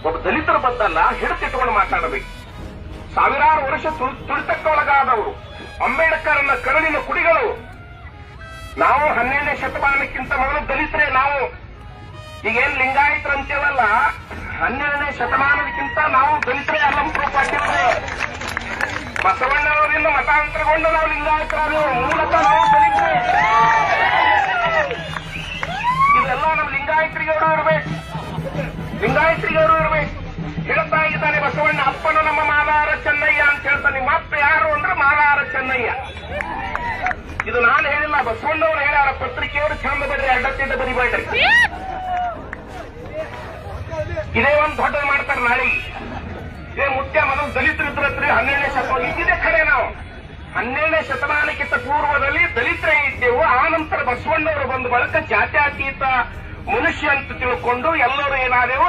ಒಬ್ಬ ದಲಿತರ ಬದ್ದಲ್ಲ ಹಿಡಿತಿಟ್ಕೊಂಡು ಮಾತಾಡಬೇಕು. ಸಾವಿರಾರು ವರ್ಷ ತುಳಿತಕ್ಕೊಳಗಾದವರು, ಅಂಬೇಡ್ಕರ್ನ ಕರುಳಿನ ಕುಡಿಗಳು. ನಾವು 12ನೇ ಶತಮಾನಕ್ಕಿಂತ ಮೊದಲು ದಲಿತರೇ. ನಾವು ಈಗೇನ್ ಲಿಂಗಾಯತರ ಅಂತೇವಲ್ಲ, 12ನೇ ಶತಮಾನದಕ್ಕಿಂತ ನಾವು ದಲಿತರೇ. ಅಲ್ಲಂಪ್ರೂ ಪಾಟೀಲ್ರೆ ಬಸವಣ್ಣವರಿಂದ ಮತಾಂತರಗೊಂಡು ನಾವು ಲಿಂಗಾಯತರಾದ ಮೂಲತಃ ನಾವು ದಲಿತರೇ. ಇದೆಲ್ಲ ನಮ್ಮ ಲಿಂಗಾಯತರಿಗೆ ಅವರು ಇರಬೇಕು, ಲಿಂಗಾಯತರಿಗೆ ಅವರು ಇರಬೇಕು. ಹೇಳ್ತಾ ಇದ್ದಾನೆ ಬಸವಣ್ಣ, ಅಪ್ಪನು ನಮ್ಮ ಮಾಲಾರ ಚೆನ್ನಯ್ಯ ಅಂತ ಹೇಳ್ತಾನೆ. ಮತ್ತೆ ಯಾರು ಅಂದ್ರೆ ಮಾಲಾರ ಚೆನ್ನಯ್ಯ. ಇದು ನಾನು ಹೇಳಿಲ್ಲ, ಬಸವಣ್ಣವ್ರು ಹೇಳ್ಯಾರ. ಪತ್ರಿಕೆಯವರು ಚಂದ ಬರೀ, ಅಡ್ಡತ್ತಿದ್ದ ಬರಿಬೇಡ್ರಿ. ಇದೇ ಒಂದು ದೊಡ್ಡದು ಮಾಡ್ತಾರೆ ನಾಳೆ. ಇದೇ ಮುಖ್ಯ ಮೊದಲು ದಲಿತರಿದ್ರತ್ರಿ 12ನೇ ಶತಮಾನ. ಇದೇ ಖರೆ. ನಾವು 12ನೇ ಶತಮಾನಕ್ಕಿಂತ ಪೂರ್ವದಲ್ಲಿ ದಲಿತರೇ ಇದ್ದೆವು. ಆ ನಂತರ ಬಸವಣ್ಣವರು ಬಂದ ಬಳಿಕ ಜಾತ್ಯತೀತ ಮನುಷ್ಯ ಅಂತ ತಿಳ್ಕೊಂಡು ಎಲ್ಲರೂ ಏನಾದೆವು